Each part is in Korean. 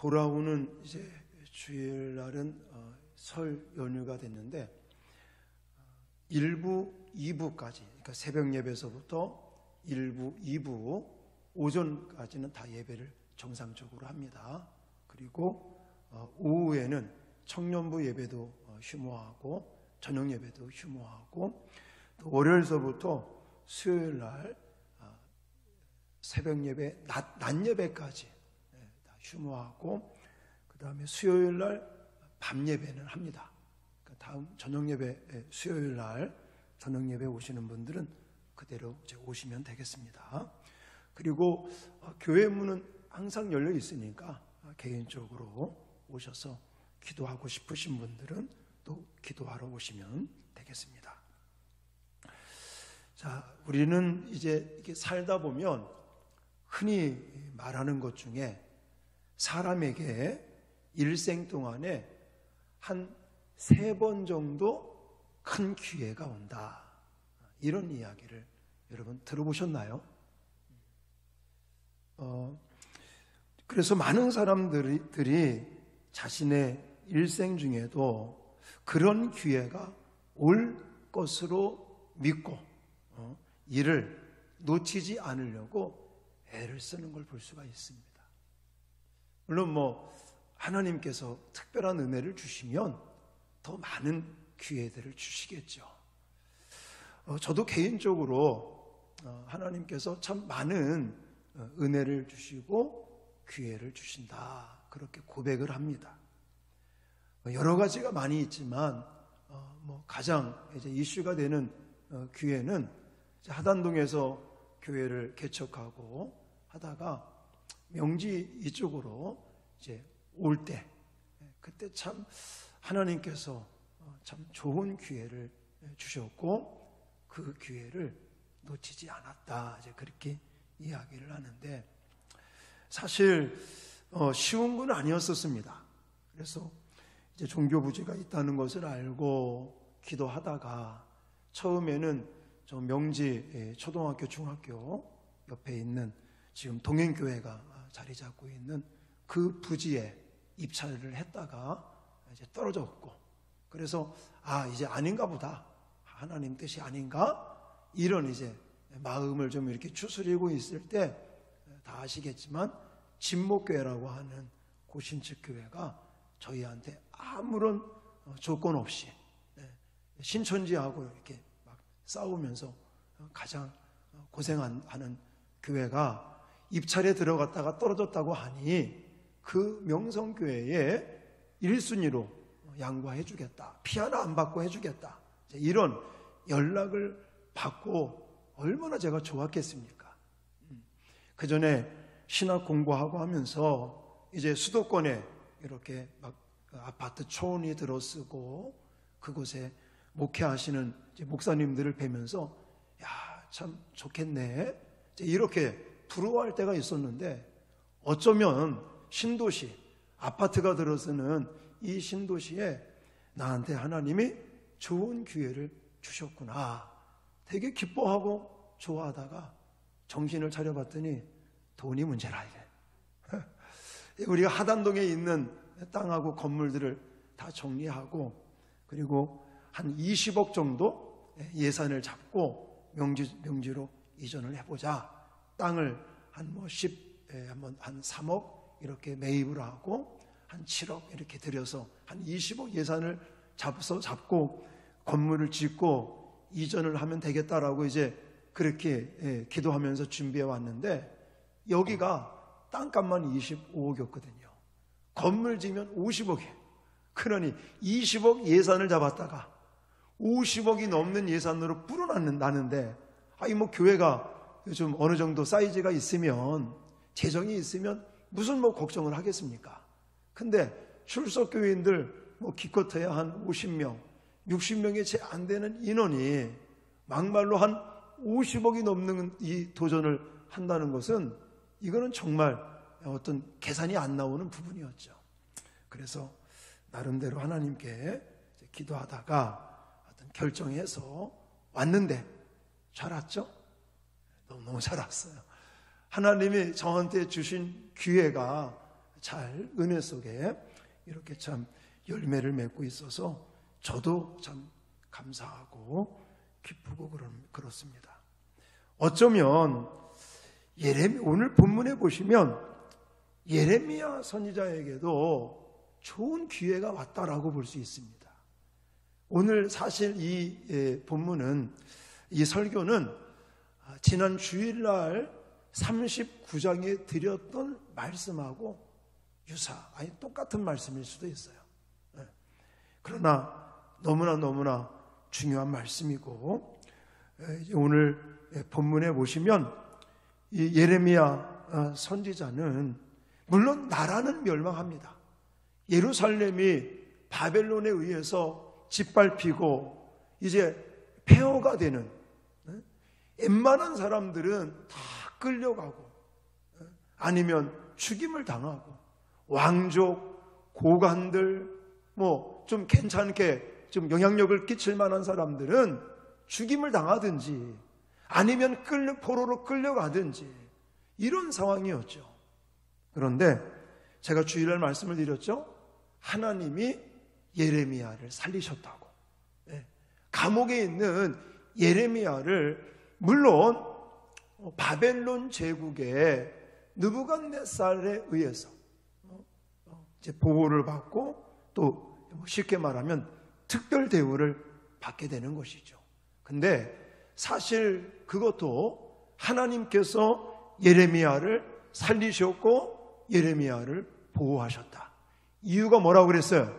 돌아오는 이제 주일날은 설 연휴가 됐는데 1부, 2부까지, 그러니까 새벽 예배에서부터 1부, 2부 오전까지는 다 예배를 정상적으로 합니다. 그리고 오후에는 청년부 예배도 휴무하고 저녁 예배도 휴무하고, 또 월요일서부터 수요일날 새벽 예배, 낮 예배까지 다 휴무하고, 그 다음에 수요일날 밤 예배는 합니다. 그러니까 다음 저녁 예배, 수요일날 저녁 예배 오시는 분들은 그대로 이제 오시면 되겠습니다. 그리고 교회 문은 항상 열려 있으니까 개인적으로 오셔서 기도하고 싶으신 분들은 또 기도하러 오시면 되겠습니다. 자, 우리는 이제 이렇게 살다 보면 흔히 말하는 것 중에 사람에게 일생 동안에 한 3번 정도 큰 기회가 온다, 이런 이야기를 여러분 들어보셨나요? 그래서 많은 사람들이 자신의 일생 중에도 그런 기회가 올 것으로 믿고 이를 놓치지 않으려고 애를 쓰는 걸 볼 수가 있습니다. 물론 하나님께서 특별한 은혜를 주시면 더 많은 기회들을 주시겠죠. 저도 개인적으로 하나님께서 참 많은 은혜를 주시고 기회를 주신다, 그렇게 고백을 합니다. 여러 가지가 많이 있지만 가장 이제 이슈가 되는 기회는 하단동에서 교회를 개척하고 하다가 명지 이쪽으로 이제 올 때, 그때 참 하나님께서 참 좋은 기회를 주셨고 그 기회를 놓치지 않았다, 이제 그렇게 이야기를 하는데, 사실 쉬운 건 아니었었습니다. 그래서 이제 종교 부지가 있다는 것을 알고 기도하다가 처음에는 저 명지 초등학교 중학교 옆에 있는 지금 동행교회가 자리 잡고 있는 그 부지에 입찰을 했다가 이제 떨어졌고, 그래서 이제 아닌가 보다, 하나님 뜻이 아닌가, 이런 이제 마음을 좀 이렇게 추스리고 있을 때 다 아시겠지만 진목교회라고 하는 고신측 교회가 저희한테 아무런 조건 없이 신천지하고 이렇게 막 싸우면서 가장 고생하는 교회가 입찰에 들어갔다가 떨어졌다고 하니 그 명성교회에 1순위로 양보해 주겠다, 피 하나 안 받고 해주겠다, 이런 연락을 받고 얼마나 제가 좋았겠습니까? 그 전에 신학 공부하고 하면서 이제 수도권에 이렇게 막 아파트 초원이 들어서고 그곳에 목회하시는 목사님들을 뵈면서 참 좋겠네, 이렇게 부러워할 때가 있었는데, 어쩌면 신도시, 아파트가 들어서는 이 신도시에 나한테 하나님이 좋은 기회를 주셨구나, 되게 기뻐하고 좋아하다가 정신을 차려봤더니 돈이 문제라, 이게. 우리가 하단동에 있는 땅하고 건물들을 다 정리하고, 그리고 한 20억 정도 예산을 잡고 명지로 이전을 해보자. 땅을 한 3억 이렇게 매입을 하고 한 7억 이렇게 들여서 한 20억 예산을 잡고 건물을 짓고 이전을 하면 되겠다라고 이제 그렇게 기도하면서 준비해 왔는데, 여기가 땅값만 25억이었거든요. 건물 지면 50억이에요. 그러니 20억 예산을 잡았다가 50억이 넘는 예산으로 불어나는데, 교회가 요즘 어느 정도 사이즈가 있으면, 재정이 있으면 무슨 걱정을 하겠습니까? 근데 출석교인들 기껏해야 한 50명, 60명이 채 안 되는 인원이 막말로 한 50억이 넘는 이 도전을 한다는 것은, 이거는 정말 어떤 계산이 안 나오는 부분이었죠. 그래서 나름대로 하나님께 기도하다가 어떤 결정해서 왔는데, 잘 왔죠? 너무 잘 왔어요. 하나님이 저한테 주신 기회가 잘 은혜 속에 이렇게 참 열매를 맺고 있어서 저도 참 감사하고 기쁘고 그렇습니다. 어쩌면 오늘 본문에 보시면 예레미야 선지자에게도 좋은 기회가 왔다라고 볼 수 있습니다. 오늘 사실 이 본문은, 이 설교는 지난 주일날 39장에 드렸던 말씀하고 아니 똑같은 말씀일 수도 있어요. 그러나 너무나 중요한 말씀이고, 오늘 본문에 보시면 이 예레미야 선지자는 물론 나라는 멸망합니다. 예루살렘이 바벨론에 의해서 짓밟히고 이제 폐허가 되는, 웬만한 사람들은 다 끌려가고 아니면 죽임을 당하고, 왕족, 고관들, 좀 괜찮게 좀 영향력을 끼칠 만한 사람들은 죽임을 당하든지 아니면 포로로 끌려가든지 이런 상황이었죠. 그런데 제가 주일날 말씀을 드렸죠. 하나님이 예레미야를 살리셨다고. 감옥에 있는 예레미야를 물론 바벨론 제국의 느부갓네살에 의해서 이제 보호를 받고, 또 쉽게 말하면 특별 대우를 받게 되는 것이죠. 근데 사실 그것도 하나님께서 예레미야를 살리셨고 예레미야를 보호하셨다. 이유가 뭐라고 그랬어요?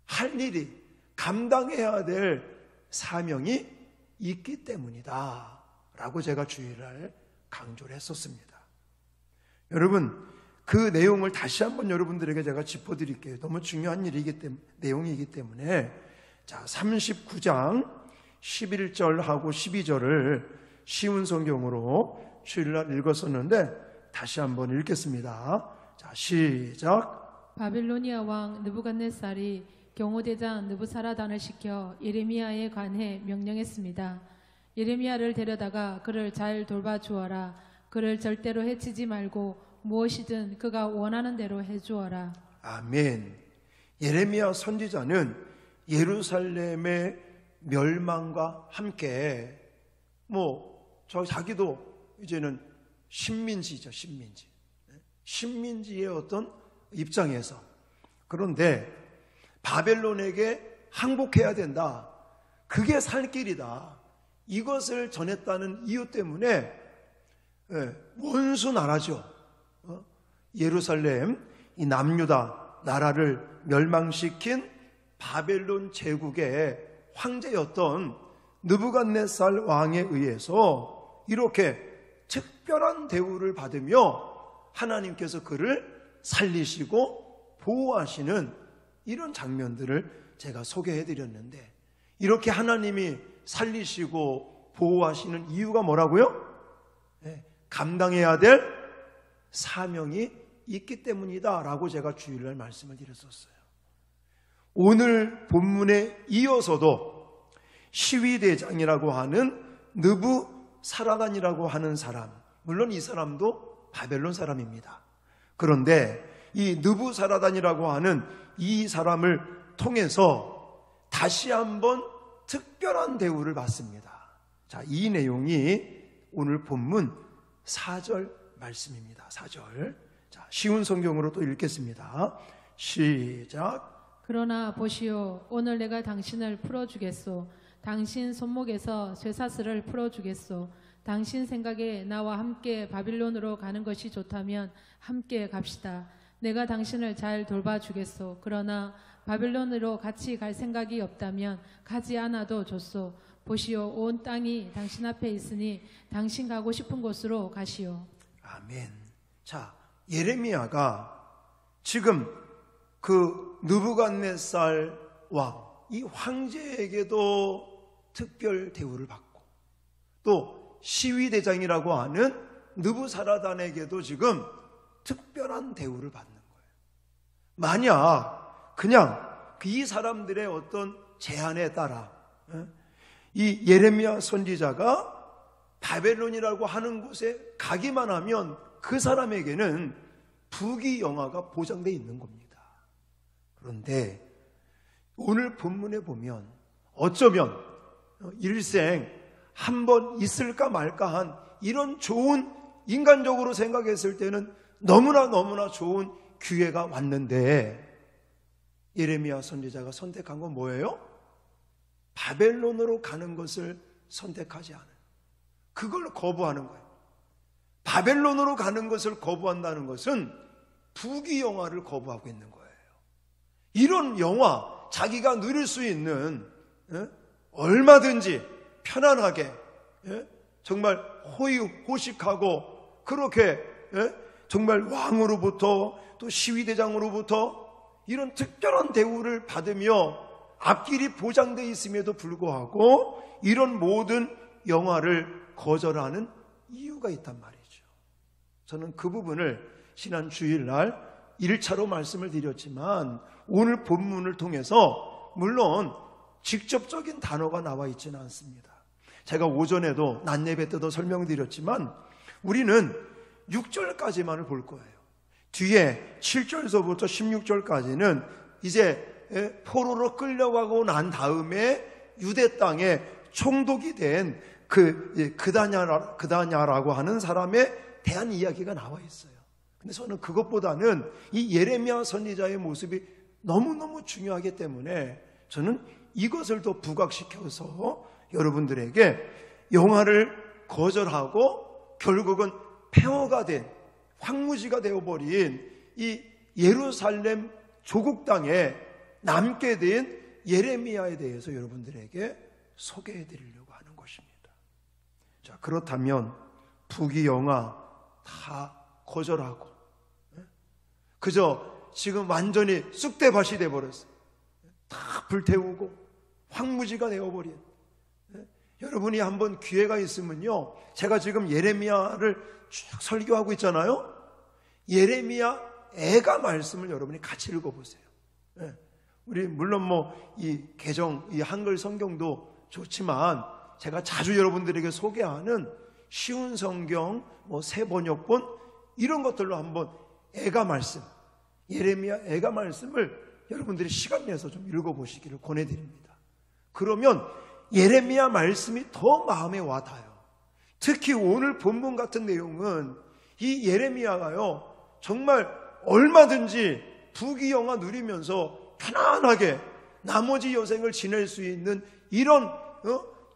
할 일이, 감당해야 될 사명이 있기 때문이다 라고 제가 주일날 강조를 했었습니다. 여러분, 그 내용을 다시 한번 여러분들에게 제가 짚어드릴게요. 너무 중요한 내용이기 때문에. 자, 39장 11절하고 12절을 쉬운 성경으로 주일날 읽었었는데 다시 한번 읽겠습니다. 자, 시작. 바빌로니아 왕 느부갓네살이 경호대장 느부사라단을 시켜 예레미야에 관해 명령했습니다. 예레미야를 데려다가 그를 잘 돌봐주어라. 그를 절대로 해치지 말고 무엇이든 그가 원하는 대로 해주어라. 아멘. 예레미야 선지자는 예루살렘의 멸망과 함께 자기도 이제는 식민지죠. 식민지의 어떤 입장에서, 그런데 바벨론에게 항복해야 된다, 그게 살 길이다, 이것을 전했다는 이유 때문에 원수 나라죠. 예루살렘, 이 남유다 나라를 멸망시킨 바벨론 제국의 황제였던 느부갓네살 왕에 의해서 이렇게 특별한 대우를 받으며 하나님께서 그를 살리시고 보호하시는 이런 장면들을 제가 소개해드렸는데, 이렇게 하나님이 살리시고 보호하시는 이유가 뭐라고요? 감당해야 될 사명이 있기 때문이다 라고 제가 주일날 말씀을 드렸었어요. 오늘 본문에 이어서도 시위대장이라고 하는 느부사라단이라고 하는 사람, 물론 이 사람도 바벨론 사람입니다. 그런데 이 느부사라단이라고 하는 이 사람을 통해서 다시 한번 특별한 대우를 받습니다. 자, 이 내용이 오늘 본문 4절 말씀입니다. 4절. 자, 쉬운 성경으로 또 읽겠습니다. 시작. 그러나 보시오, 오늘 내가 당신을 풀어주겠소. 당신 손목에서 쇠사슬을 풀어주겠소. 당신 생각에 나와 함께 바빌론으로 가는 것이 좋다면 함께 갑시다. 내가 당신을 잘 돌봐주겠소. 그러나 바빌론으로 같이 갈 생각이 없다면 가지 않아도 좋소. 보시오, 온 땅이 당신 앞에 있으니 당신 가고 싶은 곳으로 가시오. 아멘. 자, 예레미야가 지금 그 느부갓네살 왕, 이 황제에게도 특별 대우를 받고, 또 시위대장이라고 하는 느부사라단에게도 지금 특별한 대우를 받는 거예요. 만약 그냥 이 사람들의 어떤 제안에 따라 이 예레미야 선지자가 바벨론이라고 하는 곳에 가기만 하면 그 사람에게는 부귀영화가 보장되어 있는 겁니다. 그런데 오늘 본문에 보면 어쩌면 일생 한 번 있을까 말까 한 이런 좋은, 인간적으로 생각했을 때는 너무나 좋은 기회가 왔는데 예레미야 선지자가 선택한 건 뭐예요? 바벨론으로 가는 것을 선택하지 않은, 그걸 거부하는 거예요. 바벨론으로 가는 것을 거부한다는 것은 부귀영화를 거부하고 있는 거예요. 이런 영화, 자기가 누릴 수 있는, 얼마든지 편안하게, 정말 호식하고 그렇게 정말 왕으로부터 또 시위대장으로부터 이런 특별한 대우를 받으며 앞길이 보장되어 있음에도 불구하고 이런 모든 영화를 거절하는 이유가 있단 말이죠. 저는 그 부분을 지난 주일날 1차로 말씀을 드렸지만 오늘 본문을 통해서 물론 직접적인 단어가 나와 있지는 않습니다. 제가 오전에도 낮 예배 때도 설명드렸지만 우리는 6절까지만을 볼 거예요. 뒤에 7절서부터 16절까지는 이제 포로로 끌려가고 난 다음에 유대 땅에 총독이 된 그다냐라고 하는 사람에 대한 이야기가 나와 있어요. 근데 저는 그것보다는 이 예레미야 선지자의 모습이 너무너무 중요하기 때문에 저는 이것을 더 부각시켜서 여러분들에게 영화를 거절하고 결국은 폐허가 된, 황무지가 되어버린 이 예루살렘 조국 땅에 남게 된 예레미야에 대해서 여러분들에게 소개해 드리려고 하는 것입니다. 자, 그렇다면 부귀영화 다 거절하고 그저 지금 완전히 쑥대밭이 되어버렸어요. 다 불태우고 황무지가 되어버린, 여러분이 한번 기회가 있으면요, 제가 지금 예레미야를 쭉 설교하고 있잖아요. 예레미야 애가 말씀을 여러분이 같이 읽어보세요. 우리 물론 이 개정, 이 한글 성경도 좋지만 제가 자주 여러분들에게 소개하는 쉬운 성경, 새 번역본 이런 것들로 한번 애가 말씀, 예레미야 애가 말씀을 여러분들이 시간 내서 좀 읽어보시기를 권해드립니다. 그러면 예레미야 말씀이 더 마음에 와닿아요. 특히 오늘 본문 같은 내용은 이 예레미야가요, 정말 얼마든지 부귀영화 누리면서 편안하게 나머지 여생을 지낼 수 있는 이런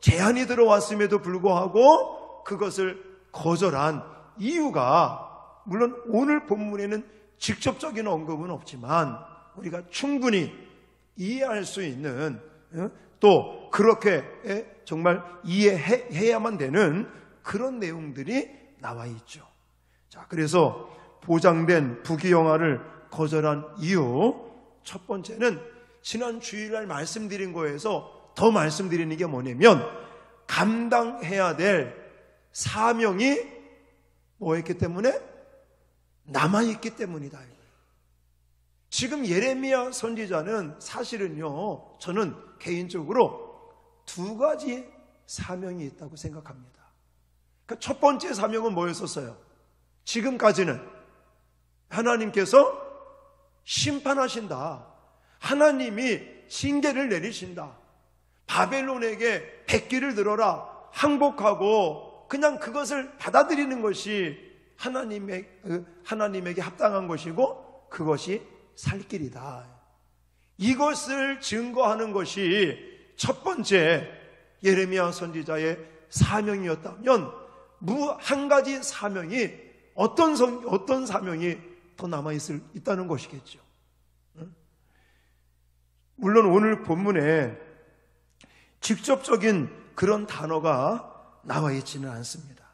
제한이 들어왔음에도 불구하고 그것을 거절한 이유가, 물론 오늘 본문에는 직접적인 언급은 없지만 우리가 충분히 이해할 수 있는, 또 그렇게 정말 이해해야만 되는 그런 내용들이 나와 있죠. 자, 그래서 보장된 부귀영화를 거절한 이유, 첫 번째는 지난 주일날 말씀드린 거에서 더 말씀드리는 게 뭐냐면 감당해야 될 사명이 뭐였기 때문에? 남아있기 때문이다. 지금 예레미야 선지자는 사실은요, 저는 개인적으로 두 가지 사명이 있다고 생각합니다. 그러니까 첫 번째 사명은 뭐였었어요? 지금까지는 하나님께서 심판하신다. 하나님이 징계를 내리신다. 바벨론에게 백기를 들어라. 항복하고 그냥 그것을 받아들이는 것이 하나님에게 합당한 것이고 그것이 살 길이다. 이것을 증거하는 것이 첫 번째 예레미야 선지자의 사명이었다면 한 가지 사명이 어떤 사명이 더 남아있다는 것이겠죠. 물론 오늘 본문에 직접적인 그런 단어가 나와 있지는 않습니다.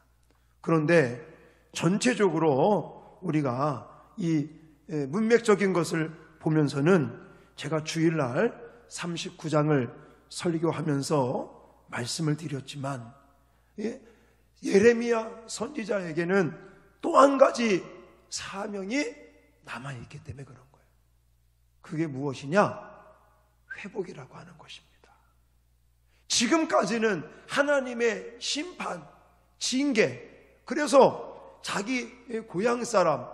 그런데 전체적으로 우리가 이 문맥적인 것을 보면서는 제가 주일날 39장을 설교하면서 말씀을 드렸지만 예레미야 선지자에게는 또 한 가지 사명이 남아있기 때문에 그런 거예요. 그게 무엇이냐? 회복이라고 하는 것입니다. 지금까지는 하나님의 심판, 징계, 그래서 자기 고향 사람,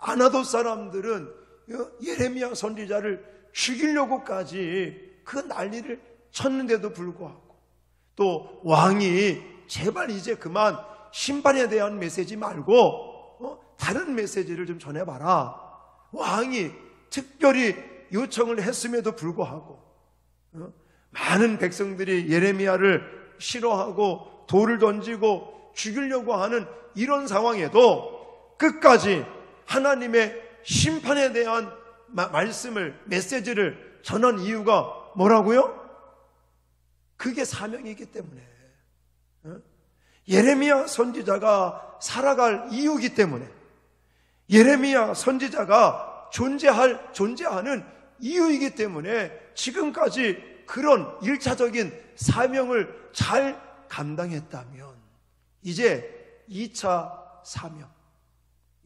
아나돗 사람들은 예레미야 선지자를 죽이려고까지 그 난리를 쳤는데도 불구하고, 또 왕이 제발 이제 그만 심판에 대한 메시지 말고 다른 메시지를 좀 전해봐라, 왕이 특별히 요청을 했음에도 불구하고 많은 백성들이 예레미야를 싫어하고 돌을 던지고 죽이려고 하는 이런 상황에도 끝까지 하나님의 심판에 대한 말씀을, 메시지를 전한 이유가 뭐라고요? 그게 사명이기 때문에, 예레미야 선지자가 살아갈 이유이기 때문에, 예레미야 선지자가 존재하는 이유이기 때문에 지금까지 그런 1차적인 사명을 잘 감당했다면 이제 2차 사명,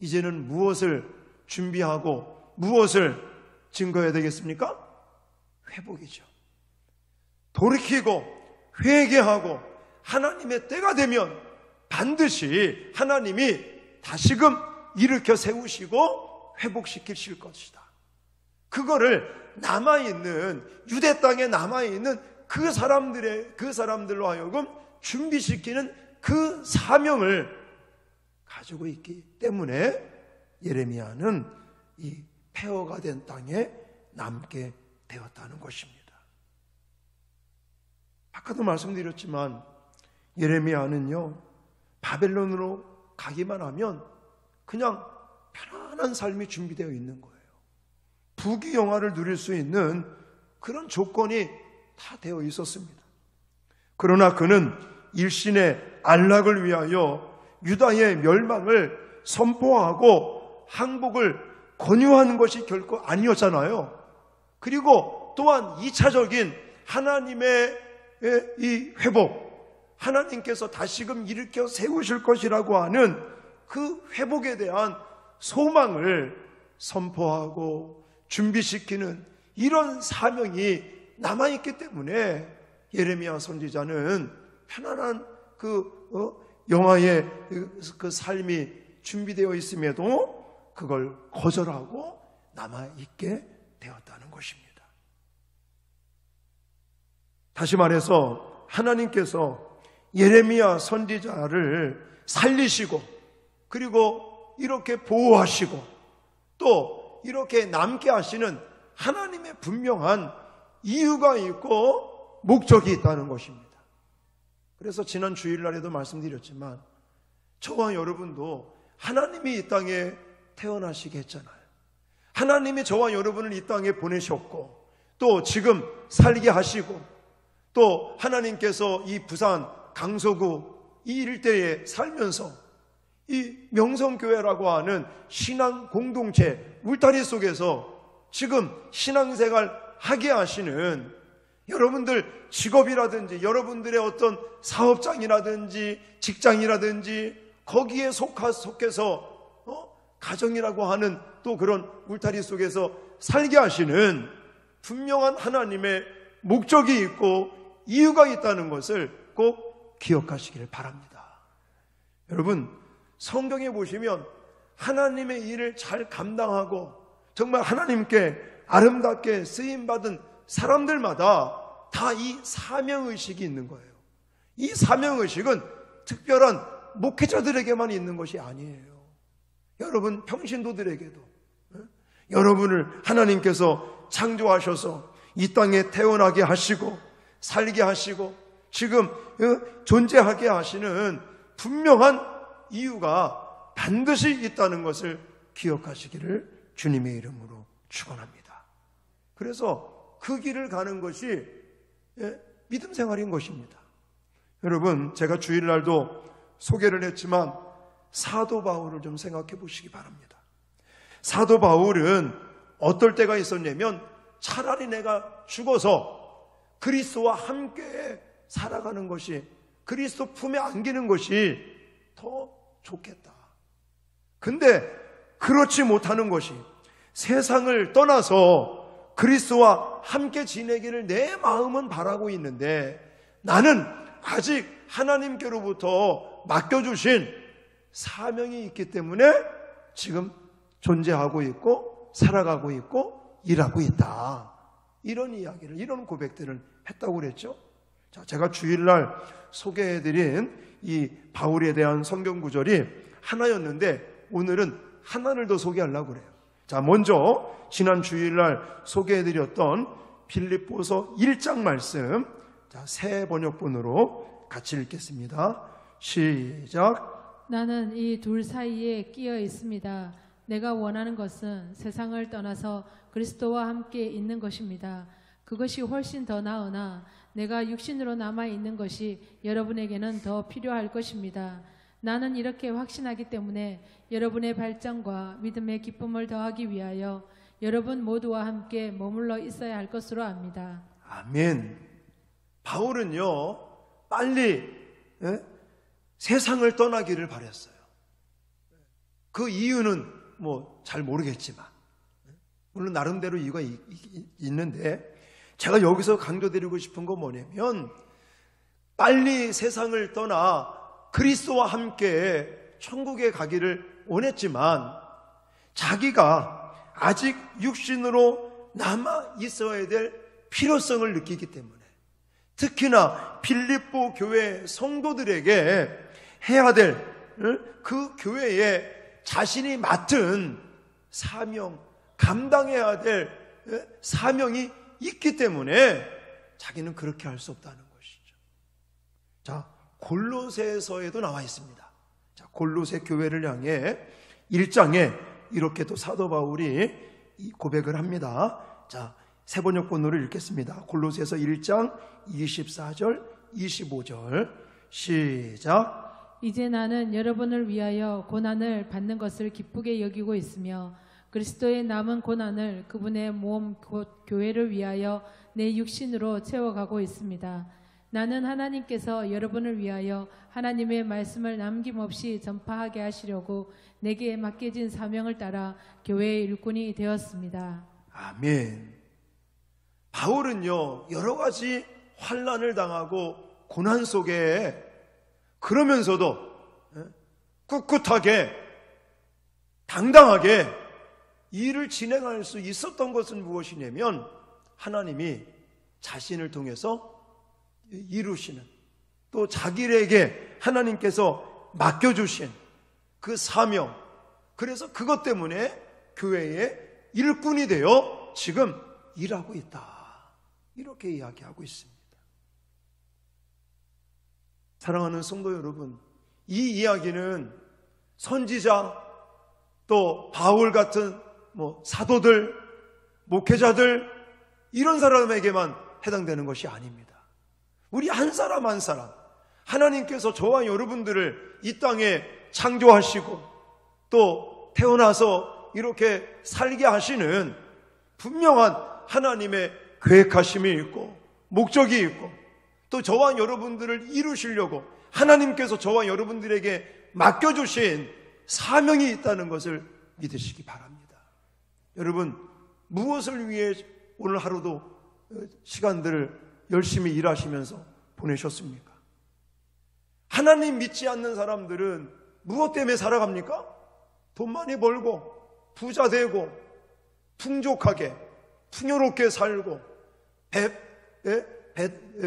이제는 무엇을 준비하고 무엇을 증거해야 되겠습니까? 회복이죠. 돌이키고 회개하고 하나님의 때가 되면 반드시 하나님이 다시금 일으켜 세우시고 회복시키실 것이다. 그거를 남아있는, 유대 땅에 남아있는 그 사람들로 하여금 준비시키는 그 사명을 가지고 있기 때문에 예레미야는 이 폐허가 된 땅에 남게 되었다는 것입니다. 아까도 말씀드렸지만 예레미야는요, 바벨론으로 가기만 하면 그냥 편안한 삶이 준비되어 있는 거예요. 부귀영화를 누릴 수 있는 그런 조건이 다 되어 있었습니다. 그러나 그는 일신의 안락을 위하여 유다의 멸망을 선포하고 항복을 권유하는 것이 결코 아니었잖아요. 그리고 또한 2차적인 하나님의 이 회복, 하나님께서 다시금 일으켜 세우실 것이라고 하는 그 회복에 대한 소망을 선포하고 준비시키는 이런 사명이 남아있기 때문에 예레미야 선지자는 편안한 영화의 그 삶이 준비되어 있음에도 그걸 거절하고 남아있게 되었다는 것입니다. 다시 말해서 하나님께서 예레미야 선지자를 살리시고 그리고 이렇게 보호하시고 또 이렇게 남게 하시는 하나님의 분명한 이유가 있고 목적이 있다는 것입니다. 그래서 지난 주일날에도 말씀드렸지만 저와 여러분도 하나님이 이 땅에 태어나시게 했잖아요. 하나님이 저와 여러분을 이 땅에 보내셨고 또 지금 살게 하시고 또 하나님께서 이 부산 강서구 이 일대에 살면서 이 명성교회라고 하는 신앙 공동체 울타리 속에서 지금 신앙생활 하게 하시는 여러분들 직업이라든지 여러분들의 어떤 사업장이라든지 직장이라든지 거기에 속해서 가정이라고 하는 또 그런 울타리 속에서 살게 하시는 분명한 하나님의 목적이 있고 이유가 있다는 것을 꼭 기억하시기를 바랍니다. 여러분, 성경에 보시면 하나님의 일을 잘 감당하고 정말 하나님께 아름답게 쓰임받은 사람들마다 다 이 사명의식이 있는 거예요. 이 사명의식은 특별한 목회자들에게만 있는 것이 아니에요. 여러분 평신도들에게도 여러분을 하나님께서 창조하셔서 이 땅에 태어나게 하시고 살게 하시고 지금 존재하게 하시는 분명한 이유가 반드시 있다는 것을 기억하시기를 주님의 이름으로 축원합니다. 그래서 그 길을 가는 것이 믿음 생활인 것입니다. 여러분, 제가 주일날도 소개를 했지만 사도 바울을 좀 생각해 보시기 바랍니다. 사도 바울은 어떨 때가 있었냐면 차라리 내가 죽어서 그리스도와 함께 살아가는 것이, 그리스도 품에 안기는 것이 더 좋겠다. 근데 그렇지 못하는 것이 세상을 떠나서 그리스도와 함께 지내기를 내 마음은 바라고 있는데 나는 아직 하나님께로부터 맡겨주신 사명이 있기 때문에 지금 존재하고 있고 살아가고 있고 일하고 있다. 이런 이야기를, 이런 고백들을 했다고 그랬죠. 자, 제가 주일날 소개해드린 이 바울에 대한 성경 구절이 하나였는데 오늘은 하나를 더 소개하려고 그래요. 자, 먼저 지난 주일날 소개해드렸던 빌립보서 1장 말씀, 자, 새 번역본으로 같이 읽겠습니다. 시작. 나는 이 둘 사이에 끼어 있습니다. 내가 원하는 것은 세상을 떠나서 그리스도와 함께 있는 것입니다. 그것이 훨씬 더 나으나 내가 육신으로 남아 있는 것이 여러분에게는 더 필요할 것입니다. 나는 이렇게 확신하기 때문에 여러분의 발전과 믿음의 기쁨을 더하기 위하여 여러분 모두와 함께 머물러 있어야 할 것으로 압니다. 아멘. 바울은요, 빨리 세상을 떠나기를 바랬어요. 그 이유는 잘 모르겠지만, 물론 나름대로 이유가 있는데, 제가 여기서 강조드리고 싶은 건 뭐냐면, 빨리 세상을 떠나 그리스도와 함께 천국에 가기를 원했지만, 자기가 아직 육신으로 남아 있어야 될 필요성을 느끼기 때문에, 특히나 빌립보 교회 성도들에게 해야 될 그 교회에 자신이 맡은 사명, 감당해야 될 사명이 있기 때문에 자기는 그렇게 할 수 없다는 것이죠. 자, 골로새서에도 나와 있습니다. 자, 골로새 교회를 향해 1장에 이렇게 또 사도 바울이 고백을 합니다. 자, 새 번역본으로 읽겠습니다. 골로새서 1장 24절, 25절 시작. 이제 나는 여러분을 위하여 고난을 받는 것을 기쁘게 여기고 있으며 그리스도의 남은 고난을 그분의 몸 곧 교회를 위하여 내 육신으로 채워가고 있습니다. 나는 하나님께서 여러분을 위하여 하나님의 말씀을 남김없이 전파하게 하시려고 내게 맡겨진 사명을 따라 교회의 일꾼이 되었습니다. 아멘. 바울은요, 여러 가지 환난을 당하고 고난 속에 그러면서도 꿋꿋하게 당당하게 일을 진행할 수 있었던 것은 무엇이냐면 하나님이 자신을 통해서 이루시는, 또 자기에게 하나님께서 맡겨주신 그 사명, 그래서 그것 때문에 교회의 일꾼이 되어 지금 일하고 있다, 이렇게 이야기하고 있습니다. 사랑하는 성도 여러분, 이 이야기는 선지자, 또 바울 같은 사도들, 목회자들, 이런 사람에게만 해당되는 것이 아닙니다. 우리 한 사람 한 사람, 하나님께서 저와 여러분들을 이 땅에 창조하시고 또 태어나서 이렇게 살게 하시는 분명한 하나님의 계획하심이 있고 목적이 있고, 또 저와 여러분들을 이루시려고 하나님께서 저와 여러분들에게 맡겨주신 사명이 있다는 것을 믿으시기 바랍니다. 여러분, 무엇을 위해 오늘 하루도 시간들을 열심히 일하시면서 보내셨습니까? 하나님 믿지 않는 사람들은 무엇 때문에 살아갑니까? 돈 많이 벌고 부자 되고 풍족하게 풍요롭게 살고 배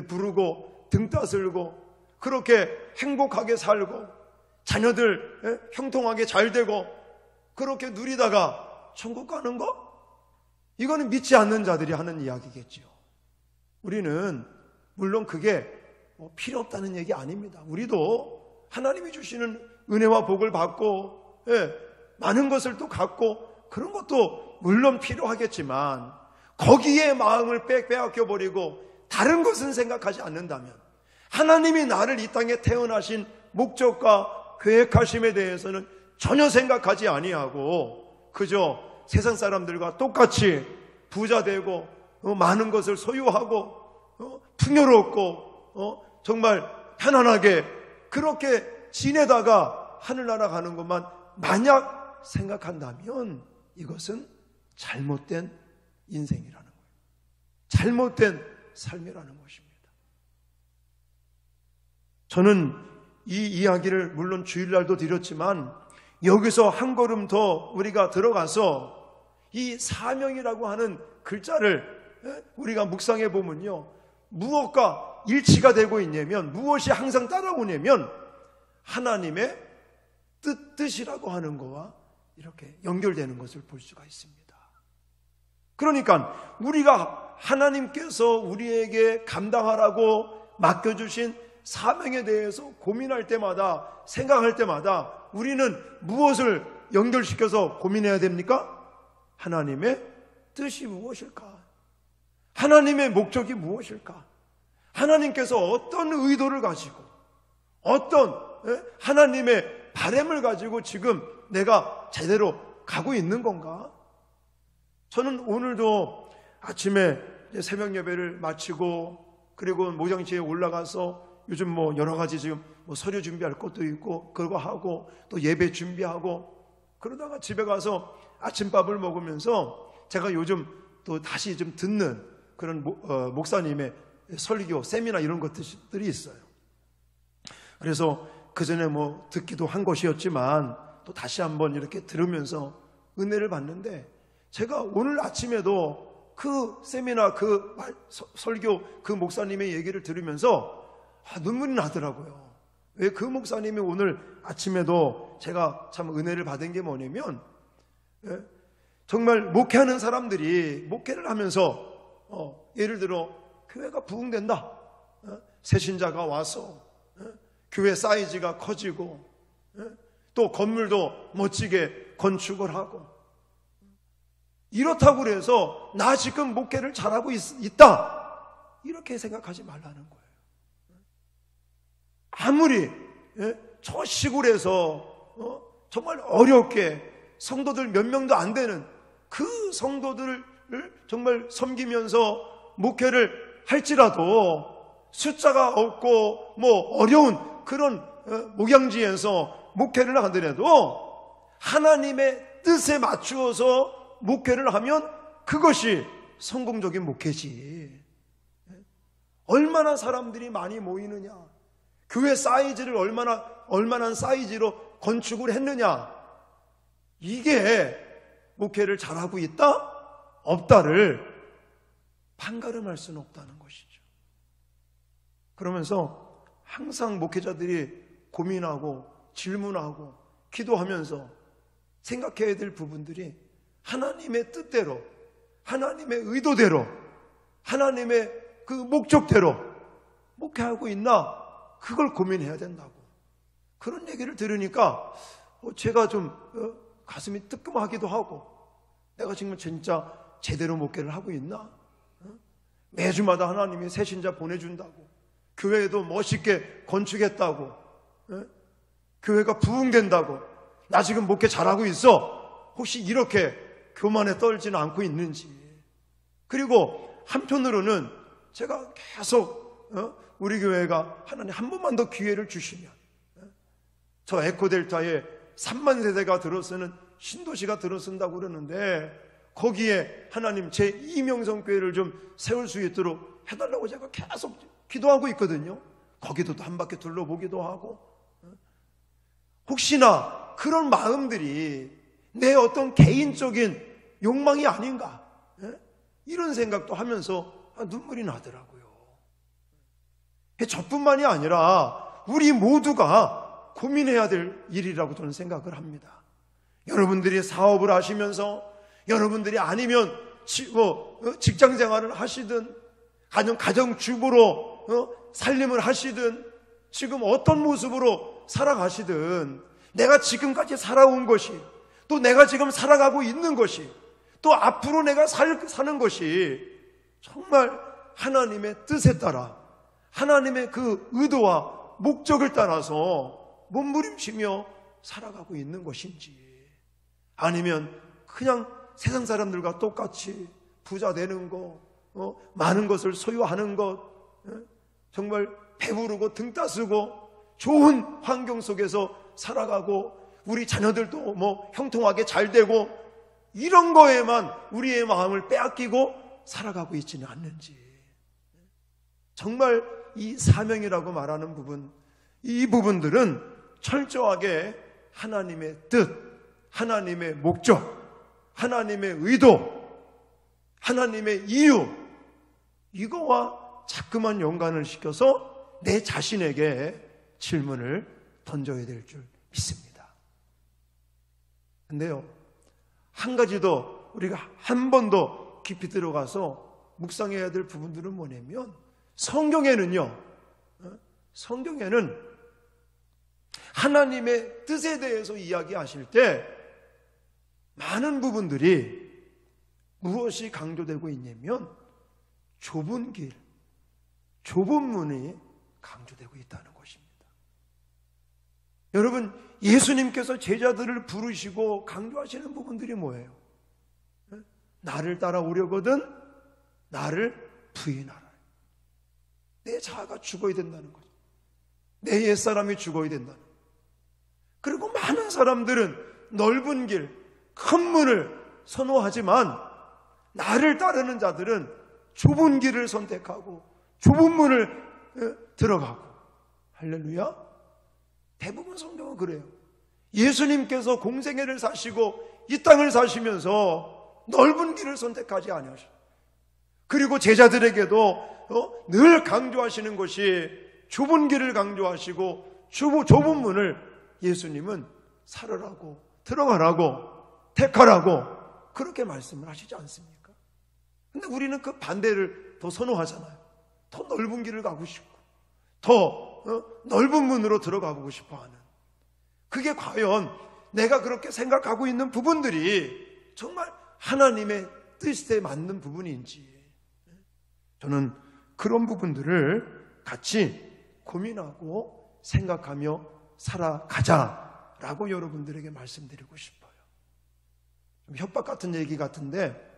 부르고 등 따슬고 그렇게 행복하게 살고 자녀들 형통하게 잘 되고 그렇게 누리다가 천국 가는 거? 이거는 믿지 않는 자들이 하는 이야기겠죠. 우리는 물론 그게 필요 없다는 얘기 아닙니다. 우리도 하나님이 주시는 은혜와 복을 받고 많은 것을 또 갖고 그런 것도 물론 필요하겠지만 거기에 마음을 빼앗겨버리고 다른 것은 생각하지 않는다면, 하나님이 나를 이 땅에 태어나신 목적과 계획하심에 대해서는 전혀 생각하지 아니하고 그저 세상 사람들과 똑같이 부자 되고 많은 것을 소유하고 풍요롭고 정말 편안하게 그렇게 지내다가 하늘나라 가는 것만 만약 생각한다면 이것은 잘못된 인생이라는 거예요. 잘못된 삶이라는 것입니다. 저는 이 이야기를 물론 주일날도 드렸지만 여기서 한 걸음 더 우리가 들어가서 이 사명이라고 하는 글자를 우리가 묵상해 보면요, 무엇과 일치가 되고 있냐면, 무엇이 항상 따라오냐면 하나님의 뜻이라고 하는 거와 이렇게 연결되는 것을 볼 수가 있습니다. 그러니까 우리가 하나님께서 우리에게 감당하라고 맡겨주신 사명에 대해서 고민할 때마다, 생각할 때마다 우리는 무엇을 연결시켜서 고민해야 됩니까? 하나님의 뜻이 무엇일까? 하나님의 목적이 무엇일까? 하나님께서 어떤 의도를 가지고, 어떤 하나님의 바람을 가지고 지금 내가 제대로 가고 있는 건가? 저는 오늘도 아침에 새벽 예배를 마치고, 그리고 모장지에 올라가서 요즘 뭐 여러 가지 지금 뭐 서류 준비할 것도 있고 그거 하고 또 예배 준비하고, 그러다가 집에 가서 아침밥을 먹으면서 제가 요즘 또 다시 좀 듣는 그런 목사님의 설교, 세미나 이런 것들이 있어요. 그래서 그 전에 뭐 듣기도 한 것이었지만 또 다시 한번 이렇게 들으면서 은혜를 받는데, 제가 오늘 아침에도 그 세미나, 그 설교, 그 목사님의 얘기를 들으면서 눈물이 나더라고요. 왜? 그 목사님이 오늘 아침에도 제가 참 은혜를 받은 게 뭐냐면, 정말 목회하는 사람들이 목회를 하면서 예를 들어 교회가 부흥된다, 새 신자가 와서 교회 사이즈가 커지고 또 건물도 멋지게 건축을 하고, 이렇다고 그래서 나 지금 목회를 잘하고 있다 이렇게 생각하지 말라는 거예요. 아무리 저 시골에서 정말 어렵게 성도들 몇 명도 안 되는 그 성도들을 정말 섬기면서 목회를 할지라도, 숫자가 없고 뭐 어려운 그런 목양지에서 목회를 하더라도 하나님의 뜻에 맞추어서 목회를 하면 그것이 성공적인 목회지. 얼마나 사람들이 많이 모이느냐, 교회 사이즈를 얼마나 사이즈로 건축을 했느냐, 이게 목회를 잘하고 있다? 없다를 판가름할 수는 없다는 것이죠. 그러면서 항상 목회자들이 고민하고 질문하고 기도하면서 생각해야 될 부분들이 하나님의 뜻대로, 하나님의 의도대로, 하나님의 그 목적대로 목회하고 있나, 그걸 고민해야 된다고. 그런 얘기를 들으니까 제가 좀 가슴이 뜨끔하기도 하고, 내가 지금 진짜 제대로 목회를 하고 있나? 매주마다 하나님이 새 신자 보내준다고, 교회도 멋있게 건축했다고, 교회가 부흥된다고, 나 지금 목회 잘하고 있어, 혹시 이렇게 교만에 떨지는 않고 있는지. 그리고 한편으로는 제가 계속 우리 교회가 하나님 한 번만 더 기회를 주시면, 저 에코델타에 3만 세대가 들어서는 신도시가 들어선다고 그러는데, 거기에 하나님 제 이명성교회를 좀 세울 수 있도록 해달라고 제가 계속 기도하고 있거든요. 거기도 한 바퀴 둘러보기도 하고, 혹시나 그런 마음들이 내 어떤 개인적인 욕망이 아닌가, 이런 생각도 하면서 눈물이 나더라고요. 저뿐만이 아니라 우리 모두가 고민해야 될 일이라고 저는 생각을 합니다. 여러분들이 사업을 하시면서, 여러분들이 아니면 직장 생활을 하시든, 가정주부로 살림을 하시든, 지금 어떤 모습으로 살아가시든, 내가 지금까지 살아온 것이, 또 내가 지금 살아가고 있는 것이, 또 앞으로 내가 사는 것이 정말 하나님의 뜻에 따라, 하나님의 그 의도와 목적을 따라서 몸부림치며 살아가고 있는 것인지, 아니면 그냥 세상 사람들과 똑같이 부자 되는 거, 많은 것을 소유하는 것, 정말 배부르고 등 따스고 좋은 환경 속에서 살아가고, 우리 자녀들도 뭐 형통하게 잘 되고, 이런 거에만 우리의 마음을 빼앗기고 살아가고 있지는 않는지. 정말 이 사명이라고 말하는 부분, 이 부분들은 철저하게 하나님의 뜻, 하나님의 목적, 하나님의 의도, 하나님의 이유, 이거와 자꾸만 연관을 시켜서 내 자신에게 질문을 던져야 될 줄 믿습니다. 근데요, 한 가지 더 우리가 한 번 더 깊이 들어가서 묵상해야 될 부분들은 뭐냐면, 성경에는 하나님의 뜻에 대해서 이야기하실 때 많은 부분들이 무엇이 강조되고 있냐면 좁은 길, 좁은 문이 강조되고 있다는 것입니다. 여러분, 예수님께서 제자들을 부르시고 강조하시는 부분들이 뭐예요? 나를 따라오려거든 나를 부인하라. 내 자아가 죽어야 된다는 거죠. 내 옛사람이 죽어야 된다는 거죠. 그리고 많은 사람들은 넓은 길, 큰 문을 선호하지만 나를 따르는 자들은 좁은 길을 선택하고 좁은 문을 들어가고. 할렐루야. 대부분 성경은 그래요. 예수님께서 공생애를 사시고 이 땅을 사시면서 넓은 길을 선택하지 아니하셨어요. 그리고 제자들에게도 늘 강조하시는 것이 좁은 길을 강조하시고 좁은 문을 예수님은 살으라고, 들어가라고, 택하라고 그렇게 말씀을 하시지 않습니까? 근데 우리는 그 반대를 더 선호하잖아요. 더 넓은 길을 가고 싶고 더 넓은 문으로 들어가고 싶어하는, 그게 과연 내가 그렇게 생각하고 있는 부분들이 정말 하나님의 뜻에 맞는 부분인지, 저는 그런 부분들을 같이 고민하고 생각하며 살아가자라고 여러분들에게 말씀드리고 싶어요. 좀 협박 같은 얘기 같은데,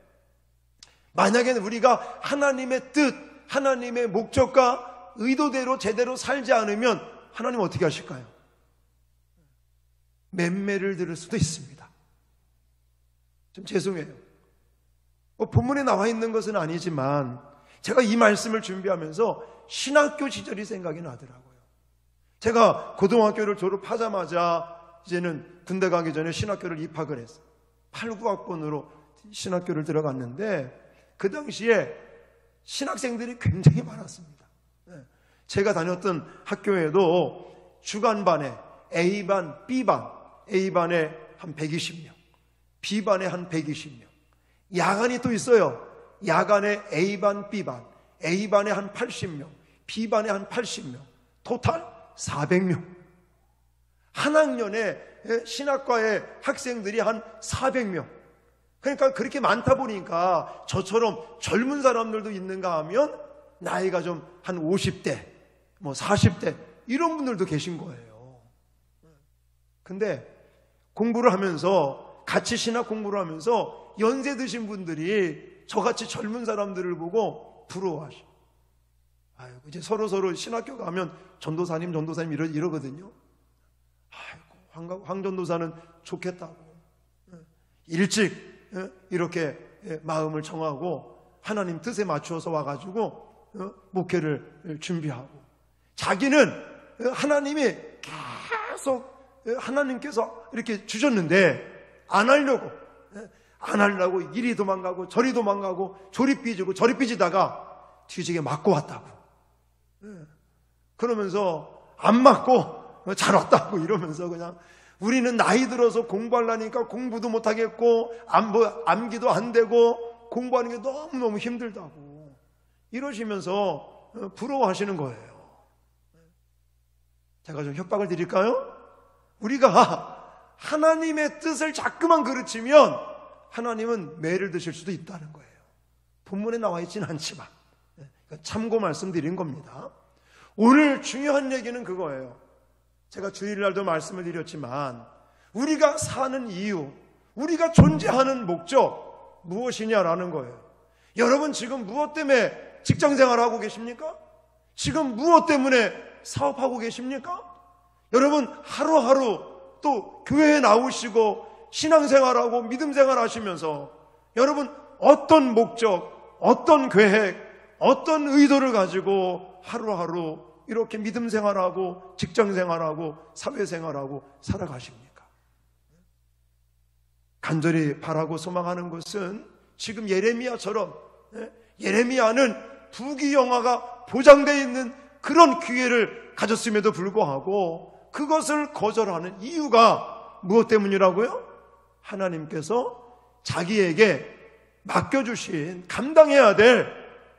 만약에 우리가 하나님의 뜻, 하나님의 목적과 의도대로 제대로 살지 않으면 하나님 어떻게 하실까요? 맴매를 들을 수도 있습니다. 좀 죄송해요. 본문에 나와 있는 것은 아니지만 제가 이 말씀을 준비하면서 신학교 시절이 생각이 나더라고요. 제가 고등학교를 졸업하자마자 이제는 군대 가기 전에 신학교를 입학을 했어요. 8, 9학번으로 신학교를 들어갔는데 그 당시에 신학생들이 굉장히 많았습니다. 제가 다녔던 학교에도 주간반에 A반, B반, A반에 한 120명, B반에 한 120명, 야간이 또 있어요. 야간에 A반, B반, A반에 한 80명, B반에 한 80명, 토탈 400명. 한 학년에 신학과의 학생들이 한 400명. 그러니까 그렇게 많다 보니까 저처럼 젊은 사람들도 있는가 하면 나이가 좀 한 50대, 40대 이런 분들도 계신 거예요. 근데 공부를 하면서, 같이 신학 공부를 하면서 연세 드신 분들이 저같이 젊은 사람들을 보고 부러워하셔. 아이고, 이제 서로 신학교 가면 전도사님 이러거든요. 아이고, 황 전도사는 좋겠다고. 일찍 이렇게 마음을 정하고 하나님 뜻에 맞추어서 와가지고 목회를 준비하고, 자기는 하나님이 계속 하나님께서 이렇게 주셨는데 안 하려고 이리 도망가고 저리 도망가고 조리 삐지고 저리 삐지다가 뒤지게 맞고 왔다고. 그러면서 안 맞고 잘 왔다고 이러면서 그냥 우리는 나이 들어서 공부하려니까 공부도 못하겠고 암기도 안 되고 공부하는 게 너무너무 힘들다고 이러시면서 부러워하시는 거예요. 제가 좀 협박을 드릴까요? 우리가 하나님의 뜻을 자꾸만 그르치면 하나님은 매를 드실 수도 있다는 거예요. 본문에 나와 있지는 않지만 참고 말씀드린 겁니다. 오늘 중요한 얘기는 그거예요. 제가 주일날도 말씀을 드렸지만 우리가 사는 이유, 우리가 존재하는 목적 무엇이냐라는 거예요. 여러분 지금 무엇 때문에 직장생활하고 계십니까? 지금 무엇 때문에 사업하고 계십니까? 여러분 하루하루 또 교회에 나오시고 신앙생활하고 믿음생활 하시면서 여러분 어떤 목적, 어떤 계획, 어떤 의도를 가지고 하루하루 이렇게 믿음생활하고 직장생활하고 사회생활하고 살아가십니까? 간절히 바라고 소망하는 것은 지금 예레미야처럼, 예레미야는 부귀영화가 보장되어 있는 그런 기회를 가졌음에도 불구하고 그것을 거절하는 이유가 무엇 때문이라고요? 하나님께서 자기에게 맡겨주신 감당해야 될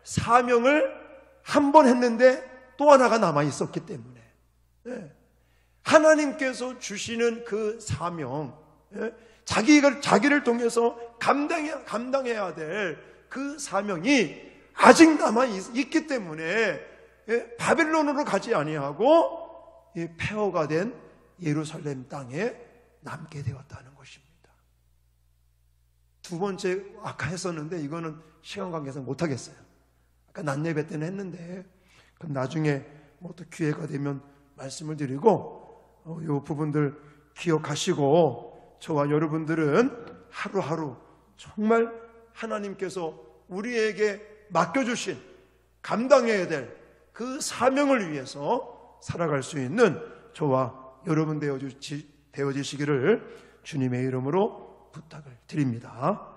사명을 한 번 했는데 또 하나가 남아있었기 때문에, 하나님께서 주시는 그 사명, 자기를 통해서 감당해야 될 그 사명이 아직 남아있기 때문에 바빌론으로 가지 아니하고 폐허가 된 예루살렘 땅에 남게 되었다는 것입니다. 두 번째 아까 했었는데 이거는 시간 관계상 못하겠어요. 아까 낮 예배 때는 했는데 그럼 나중에 또 기회가 되면 말씀을 드리고 이 부분들 기억하시고 저와 여러분들은 하루하루 정말 하나님께서 우리에게 맡겨주신 감당해야 될 그 사명을 위해서 살아갈 수 있는 저와 여러분 되어지시기를 주님의 이름으로 부탁을 드립니다.